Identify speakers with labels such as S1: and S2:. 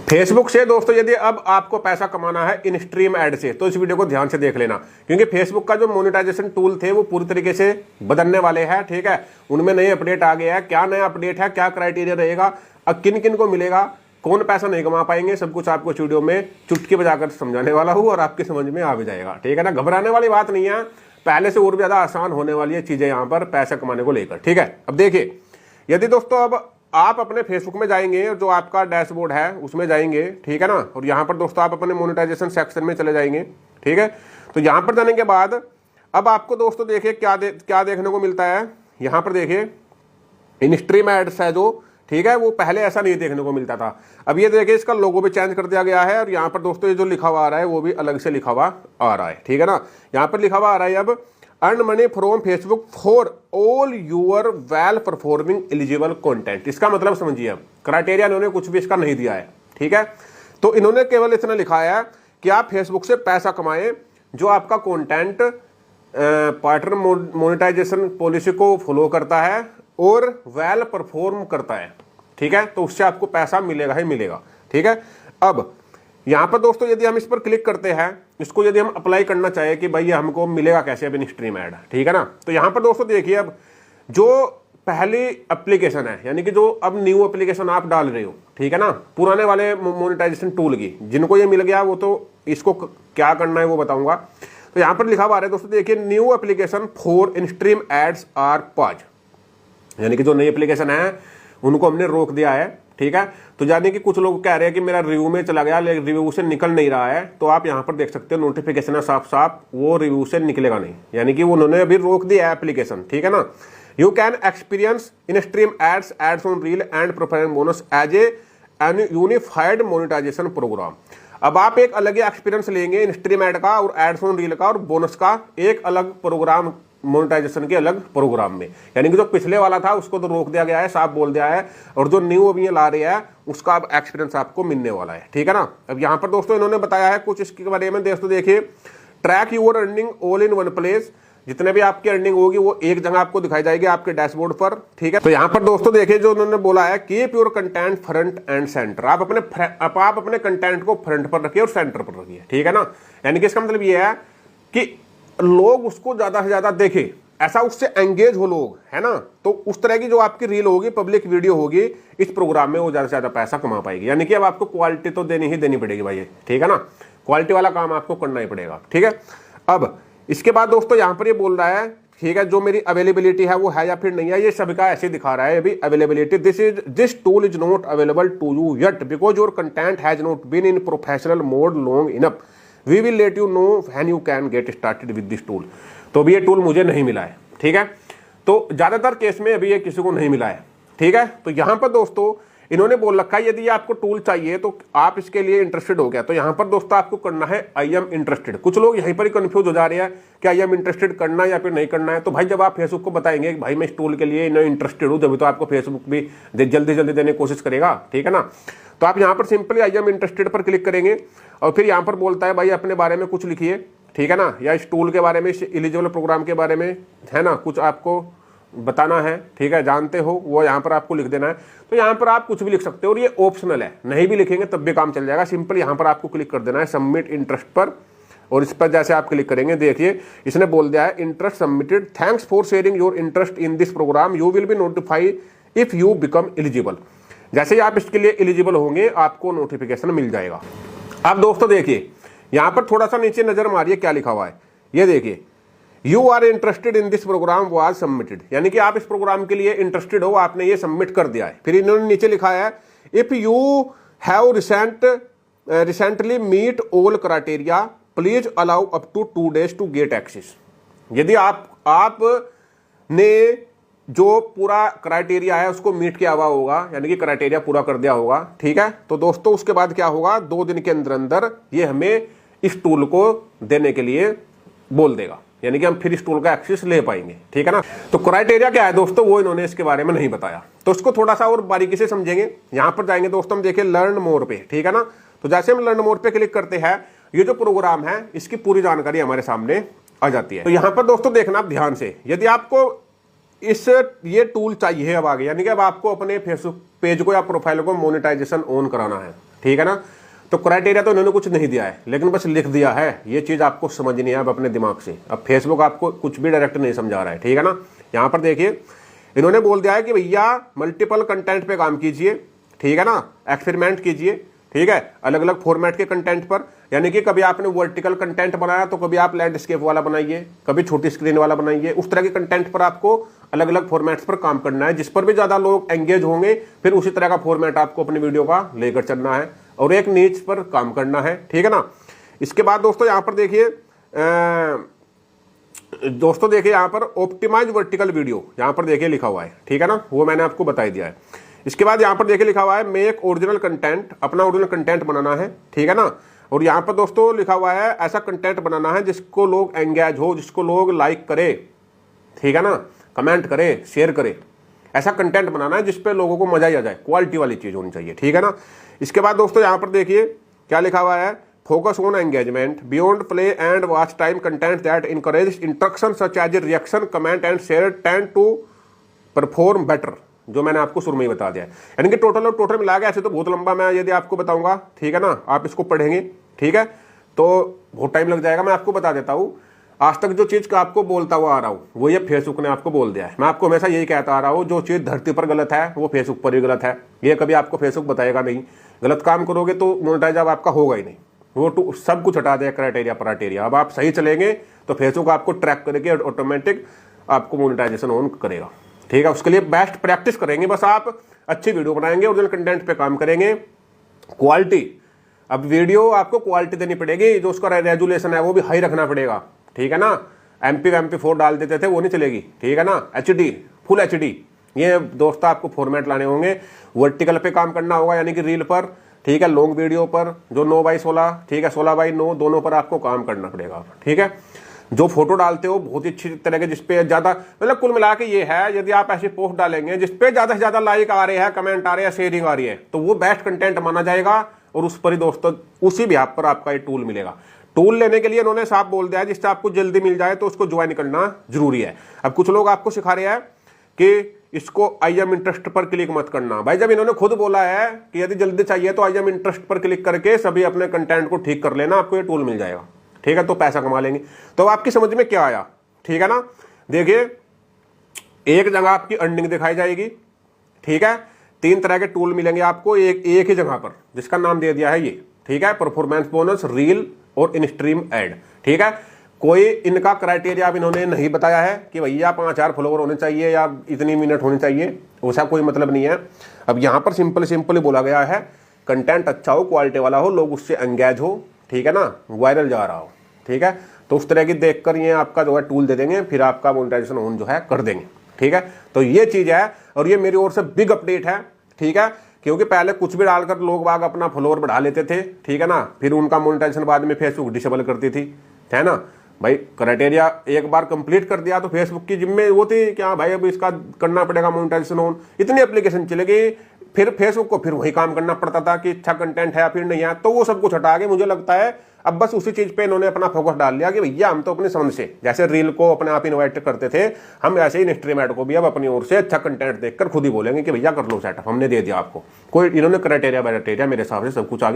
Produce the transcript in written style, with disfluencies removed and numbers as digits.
S1: Facebook से दोस्तों यदि अब आपको पैसा कमाना है इन स्ट्रीम ऐड से तो इस वीडियो को ध्यान से देख लेना, क्योंकि फेसबुक का जो मोनेटाइजेशन टूल थे वो पूरी तरीके से बदलने वाले हैं। ठीक है, उनमें नए अपडेट आ गया है। क्या नया अपडेट है, क्या क्राइटेरिया रहेगा, अब किन किन को मिलेगा, कौन पैसा नहीं कमा पाएंगे, सब कुछ आपको इस वीडियो में चुटकी बजाकर समझाने वाला हूँ और आपकी समझ में आ भी जाएगा। ठीक है ना, घबराने वाली बात नहीं है, पहले से और भी ज्यादा आसान होने वाली है चीजें यहाँ पर पैसा कमाने को लेकर। ठीक है, अब देखिए यदि दोस्तों अब आप अपने फेसबुक में जाएंगे, जो आपका डैशबोर्ड है उसमें जाएंगे, ठीक है ना, और यहाँ पर दोस्तों आप अपने मोनेटाइजेशन सेक्शन में चले जाएंगे। ठीक है, तो यहाँ पर जाने के बाद अब आपको दोस्तों देखिए क्या देखने को मिलता है। यहाँ पर देखिए इन स्ट्रीम एड्स है जो, ठीक है, वो पहले ऐसा नहीं देखने को मिलता था। अब ये देखिए इसका लोगो भी चेंज कर दिया गया है और यहाँ पर दोस्तों ये जो लिखा हुआ आ रहा है वो भी अलग से लिखा हुआ आ रहा है। ठीक है ना, यहाँ पर लिखा हुआ आ रहा है अब earn money from Facebook for all your well performing eligible content. इसका मतलब समझिए, अब क्राइटेरिया इन्होंने कुछ भी इसका नहीं दिया है। ठीक है, तो इन्होंने केवल इतना लिखा है कि आप फेसबुक से पैसा कमाएं जो आपका कंटेंट पैटर्न मोनेटाइजेशन पॉलिसी को फॉलो करता है और वेल परफॉर्म करता है। ठीक है, तो उससे आपको पैसा मिलेगा ही मिलेगा। ठीक है, अब यहाँ पर दोस्तों यदि हम इस पर क्लिक करते हैं, इसको यदि हम अप्लाई करना चाहे कि भाई ये हमको मिलेगा कैसे अब इन स्ट्रीम ऐड, ठीक है ना, तो यहाँ पर दोस्तों देखिए अब जो पहली एप्लीकेशन है, यानी कि जो अब न्यू एप्लीकेशन आप डाल रहे हो, ठीक है ना, पुराने वाले मोनेटाइजेशन टूल की जिनको ये मिल गया वो तो इसको क्या करना है वो बताऊंगा। तो यहाँ पर लिखा हुआ है दोस्तों देखिए new application for in stream ads are paused, यानी कि जो नई एप्लीकेशन है उनको हमने रोक दिया है। ठीक है, तो यानी कि कुछ लोग कह रहे हैं कि मेरा रिव्यू में चला गया लेकिन रिव्यू से निकल नहीं रहा है, तो आप यहाँ पर देख सकते हो नोटिफिकेशन है साफ साफ, वो रिव्यू से निकलेगा नहीं, यानी कि उन्होंने अभी रोक दिया है एप्लीकेशन। ठीक है ना, you can experience in stream ads on reel and profile bonus as a unified monetisation programme. अब आप एक अलग ही एक्सपीरियंस लेंगे इन स्ट्रीम एड का और एड्स ऑन रील का और बोनस का एक अलग प्रोग्राम, मोनेटाइजेशन के अलग प्रोग्राम में, यानी कि जो पिछले वाला था उसको तो रोक दिया गया है, साफ बोल दिया है, और जो न्यू अभी ला रही है उसका अब एक्सपीरियंस आपको मिलने वाला है। ठीक है ना, अब यहाँ पर दोस्तों इन्होंने बताया है कुछ इसके बारे में। दोस्तों देखिए track your earning all in one place, जितने भी आपकी अर्निंग होगी वो एक जगह आपको दिखाई जाएगी आपके डैशबोर्ड पर। ठीक है, तो यहाँ पर दोस्तों देखिए जो उन्होंने बोला है keep your content front end centre, आप अपने कंटेंट को फ्रंट पर रखिए और सेंटर पर रखिए। ठीक है ना, यानी कि इसका मतलब ये है कि लोग उसको ज्यादा से ज्यादा देखें, ऐसा उससे एंगेज हो लोग, है ना, तो उस तरह की जो आपकी रील होगी, पब्लिक वीडियो होगी, इस प्रोग्राम में वो ज्यादा से ज्यादा पैसा कमा पाएगी। यानी कि अब आपको क्वालिटी तो देनी ही देनी पड़ेगी भाई, ठीक है ना, क्वालिटी वाला काम आपको करना ही पड़ेगा। ठीक है, अब इसके बाद दोस्तों यहाँ पर ये बोल रहा है, ठीक है, जो मेरी अवेलेबिलिटी है वो है या फिर नहीं है, ये सभी का ऐसे दिखा रहा है अभी availability. This tool is not available to you yet because your content has not been in professional mode long enough, we will let you know when you can get started with this tool. तो अभी ये tool मुझे नहीं मिला है। ठीक है, तो ज्यादातर केस में अभी ये किसी को नहीं मिला है। ठीक है, तो यहां पर दोस्तों इन्होंने बोल रखा है यदि आपको टूल चाहिए तो आप इसके लिए इंटरेस्टेड हो गया, तो यहां पर दोस्तों आपको करना है आई एम इंटरेस्टेड। कुछ लोग यहीं पर ही कंफ्यूज हो जा रहे हैं कि आई एम इंटरेस्टेड करना है या फिर नहीं करना है। तो भाई जब आप फेसबुक को बताएंगे कि भाई मैं इस टूल के लिए इंटरेस्टेड हूं, जब तो आपको फेसबुक भी जल्दी जल्दी देने की कोशिश करेगा। ठीक है ना, तो आप यहाँ पर सिंपली आई एम इंटरेस्टेड पर क्लिक करेंगे और फिर यहाँ पर बोलता है भाई अपने बारे में कुछ लिखिए, ठीक है ना, या इस टूल के बारे में, इस एलिजिबल प्रोग्राम के बारे में, है ना, कुछ आपको बताना है, ठीक है, जानते हो वो यहाँ पर आपको लिख देना है। तो यहाँ पर आप कुछ भी लिख सकते हो और ये ऑप्शनल है, नहीं भी लिखेंगे तब भी काम चल जाएगा। सिंपल यहाँ पर आपको क्लिक कर देना है सबमिट इंटरेस्ट पर, और इस पर जैसे आप क्लिक करेंगे देखिए इसने बोल दिया है interest submitted, thanks for sharing your interest in this programme, you will be notified if you become eligible. जैसे ही आप इसके लिए एलिजिबल होंगे आपको नोटिफिकेशन मिल जाएगा। अब दोस्तों देखिए यहां पर थोड़ा सा नीचे नजर मारिए क्या लिखा हुआ है, ये देखिए you are interested in this programme was submitted, यानी कि आप इस प्रोग्राम के लिए इंटरेस्टेड हो, आपने ये सबमिट कर दिया है। फिर इन्होंने नीचे लिखा है if you have recently meet all criteria please allow up to 2 days to get access. यदि आप ने जो पूरा क्राइटेरिया है उसको मीट किया हुआ होगा, यानी कि क्राइटेरिया पूरा कर दिया होगा, ठीक है, तो दोस्तों उसके बाद क्या होगा, 2 दिन के अंदर अंदर ये हमें इस टूल को देने के लिए बोल देगा, यानी कि हम फिर इस टूल का एक्सेस ले पाएंगे। ठीक है ना, तो क्राइटेरिया क्या है दोस्तों वो इन्होंने इसके बारे में नहीं बताया, तो इसको थोड़ा सा और बारीकी से समझेंगे। यहां पर जाएंगे दोस्तों हम देखिए लर्न मोर पे, ठीक है ना, तो जैसे हम लर्न मोर पे क्लिक करते हैं ये जो प्रोग्राम है इसकी पूरी जानकारी हमारे सामने आ जाती है। तो यहां पर दोस्तों देखना आप ध्यान से, यदि आपको ये टूल चाहिए अब आगे, यानी कि अब आपको अपने फेसबुक पेज को या प्रोफाइल को मोनेटाइजेशन ऑन कराना है, ठीक है ना। तो क्राइटेरिया तो इन्होंने कुछ नहीं दिया है, लेकिन बस लिख दिया है। ये चीज़ आपको समझनी है अब अपने दिमाग से। अब फेसबुक आपको कुछ भी डायरेक्ट नहीं समझा रहा है, ठीक है ना। यहाँ पर देखिए इन्होंने बोल दिया है कि भैया मल्टीपल कंटेंट पे काम कीजिए, ठीक है ना, एक्सपेरिमेंट कीजिए, ठीक है, अलग अलग फॉर्मेट के कंटेंट पर। यानी कि कभी आपने वर्टिकल कंटेंट बनाया तो कभी आप लैंडस्केप वाला बनाइए, कभी छोटी स्क्रीन वाला बनाइए। उस तरह के कंटेंट पर आपको अलग अलग फॉर्मेट्स पर काम करना है, जिस पर भी ज़्यादा लोग एंगेज होंगे फिर उसी तरह का फॉर्मेट आपको अपनी वीडियो का लेकर चलना है और एक नीच पर काम करना है, ठीक है ना। इसके बाद दोस्तों यहाँ पर देखिए यहाँ पर ऑप्टिमाइज वर्टिकल वीडियो यहाँ पर देखिए लिखा हुआ है, ठीक है ना, वो मैंने आपको बता दिया है। इसके बाद यहाँ पर देखिए लिखा हुआ है मेक ओरिजिनल कंटेंट, अपना ओरिजिनल कंटेंट बनाना है, ठीक है ना। और यहाँ पर दोस्तों लिखा हुआ है ऐसा कंटेंट बनाना है जिसको लोग एंगेज हो, जिसको लोग लाइक करे, ठीक है ना, कमेंट करे, शेयर करे। ऐसा कंटेंट बनाना है जिसपे लोगों को मजा ही आ जाए, क्वालिटी वाली चीज होनी चाहिए, ठीक है ना। इसके बाद दोस्तों यहाँ पर देखिए क्या लिखा हुआ है, focus on engagement beyond play and watch time content that encourage interaction such as reaction comment and share tend to perform better, जो मैंने आपको शुरू में ही बता दिया है। यानी कि टोटल मिला के ऐसे तो बहुत लंबा मैं यदि आपको बताऊंगा, ठीक है ना, आप इसको पढ़ेंगे, ठीक है, तो बहुत टाइम लग जाएगा। मैं आपको बता देता हूँ, आज तक जो चीज़ का आपको बोलता हुआ आ रहा हूँ वो ये फेसबुक ने आपको बोल दिया है। मैं आपको हमेशा यही कहता आ रहा हूँ, जो चीज़ धरती पर गलत है वो फेसबुक पर भी गलत है। ये कभी आपको फेसबुक बताएगा नहीं। गलत काम करोगे तो मोनेटाइज अब आपका होगा ही नहीं, वो सब कुछ हटा देगा, क्राइटेरिया। अब आप सही चलेंगे तो फेसबुक आपको ट्रैक करके ऑटोमेटिक आपको मोनेटाइजेशन ऑन करेगा, ठीक है। उसके लिए बेस्ट प्रैक्टिस करेंगे, बस आप अच्छी वीडियो बनाएंगे, ओरिजिनल कंटेंट पे काम करेंगे, क्वालिटी। अब वीडियो आपको क्वालिटी देनी पड़ेगी, जो उसका रेजुलेशन है वो भी हाई रखना पड़ेगा, ठीक है ना। MP4 डाल देते थे वो नहीं चलेगी, ठीक है ना। HD फुल HD ये दोस्त आपको फॉर्मेट लाने होंगे। वर्टिकल पे काम करना होगा, यानी कि रील पर, ठीक है, लॉन्ग वीडियो पर जो 9x16, ठीक है, 16x9 दोनों पर आपको काम करना पड़ेगा, ठीक है। जो फोटो डालते हो बहुत ही अच्छी तरह के, जिसपे ज्यादा, मतलब कुल मिला के ये है, यदि आप ऐसे पोस्ट डालेंगे जिसपे ज्यादा से ज्यादा लाइक आ रहे हैं, कमेंट आ रहे हैं, शेयरिंग आ रही है, तो वो बेस्ट कंटेंट माना जाएगा। और उस पर ही दोस्तों उसी भी आप पर आपका ये टूल मिलेगा। टूल लेने के लिए इन्होंने साफ बोल दिया है, जिससे आपको जल्दी मिल जाए तो उसको ज्वाइन करना जरूरी है। अब कुछ लोग आपको सिखा रहे हैं कि इसको आई एम इंटरेस्ट पर क्लिक मत करना। भाई जब इन्होंने खुद बोला है कि यदि जल्दी चाहिए तो आई एम इंटरेस्ट पर क्लिक करके सभी अपने कंटेंट को ठीक कर लेना, आपको ये टूल मिल जाएगा, ठीक है, तो पैसा कमा लेंगे। तो आपकी समझ में क्या आया, ठीक है ना। देखिए एक जगह आपकी अर्निंग दिखाई जाएगी, ठीक है, 3 तरह के टूल मिलेंगे आपको एक ही जगह पर, जिसका नाम दे दिया है ये, ठीक है, परफॉर्मेंस बोनस, रील और इन स्ट्रीम एड, ठीक है। कोई इनका क्राइटेरिया अब इन्होंने नहीं बताया है कि भैया 5000 फॉलोवर होने चाहिए या इतनी मिनट होनी चाहिए, उसका कोई मतलब नहीं है। अब यहाँ पर सिंपल बोला गया है कंटेंट अच्छा हो, क्वालिटी वाला हो, लोग उससे एंगेज हो, ठीक है ना, वायरल जा रहा हो, ठीक है। तो उस तरह की देखकर ये आपका जो है टूल दे देंगे, फिर आपका मोनेटाइजेशन ऑन जो है कर देंगे, ठीक है। तो ये चीज़ है और ये मेरी ओर से बिग अपडेट है, ठीक है, क्योंकि पहले कुछ भी डालकर लोग बाग अपना फॉलोवर बढ़ा लेते थे, ठीक है ना, फिर उनका मोनेटाइजेशन बाद में फेसबुक डिसेबल करती थी, है ना। भाई क्राइटेरिया एक बार कंप्लीट कर दिया तो फेसबुक की जिम्मे वो थी क्या भाई अब इसका करना पड़ेगा मोनेटाइजेशन ऑन। इतनी एप्लीकेशन चलेगी, फिर फेसबुक को फिर वही काम करना पड़ता था कि अच्छा कंटेंट है या फिर नहीं है, तो वो सब कुछ हटा के मुझे लगता है अब बस उसी चीज पे इन्होंने अपना फोकस डाल लिया कि भैया हम तो अपने समझ से, जैसे रील को अपने आप इन्वाइट करते थे, हम ऐसे ही इंस्ट्रीम एड को भी अब अपनी ओर से अच्छा कंटेंट देखकर खुद ही बोलेंगे कि भैया कर लो सेटअप, हमने दे दिया आपको। कोई इन्होंने क्राइटेरिया मेरे हिसाब से सब कुछ आगे